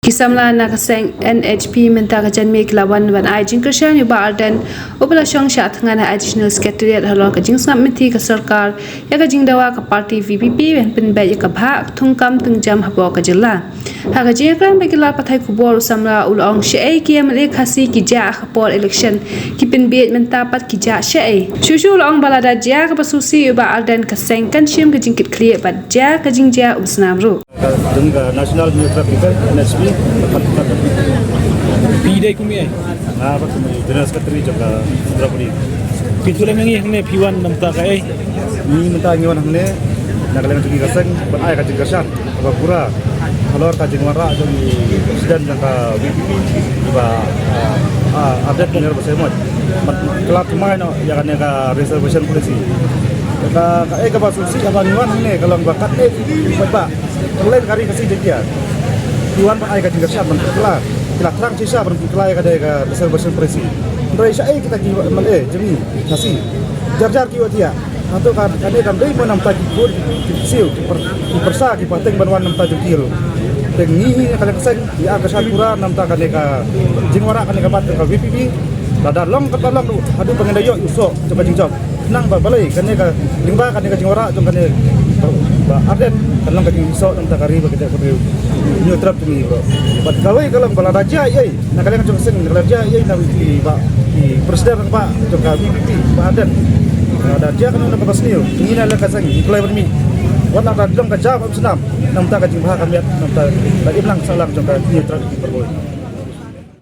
Kisamla nakaseng NHP menta kajan me kilawan ban ai jing krishan yu ba arden upala shong sha thangana additional secretariat halon ka jing snap mithi ka sarkar ya ka jing dawa ka party VPP ben pin ba ya ka bha thungkam tungjam habo ka jilla ha ka je kran be kila pathai kubor samla ulong she ai ki amle khasi ki ja khapor election ki pin be menta pat ki ja she ai shushu ulong balada ja ka pasusi yu ba arden ka seng kan shim ka jing kit clear ba ja ka jing ja usnam ru national geographical NHP Pidai kumi ay. apa kami general secretary juga Sudrapuri Pitulah mengi hne P1 namta ka ay. ni minta ngiwan hamne nagalang juga kaseng berai kajing kasan apa pura kalau kajing wara jadi presiden jangka VPP iba update benar bersama kelak kemarin ya kan ka reservation polisi ka ka basusi apa ngiwan hamne kalau bakat pak lain kari kasih dia Iwan pak ai kajing kasan kelak terang sisa berkelai kada ka reservation polisi dari saya kita kiwat jemi kasih jar-jar kiwat dia atau kan kan dei pun nampak ikut siu persa ki pateng banwan nampak jukil tengi kala keseng ya ka sakura nampak kan ka jingwara kan ka pat ka VPP dada long ka long adu pengendayo usok coba jingjob nang ba balai kan ka lingba kan ka jingwara jong kan ba aden kan long ka usok nampak kari ba kita ko new trap ni bat kawai kalau bala raja ye nak kala jong seng raja ye na ba presiden ba jong ka VPP ba aden ada dia kan nak pasniu ini nak kasang iklai bermi warna dah dalam kerja apa senam nampak kajing bahak kami nampak lagi belang salam jangka ni terus diperboleh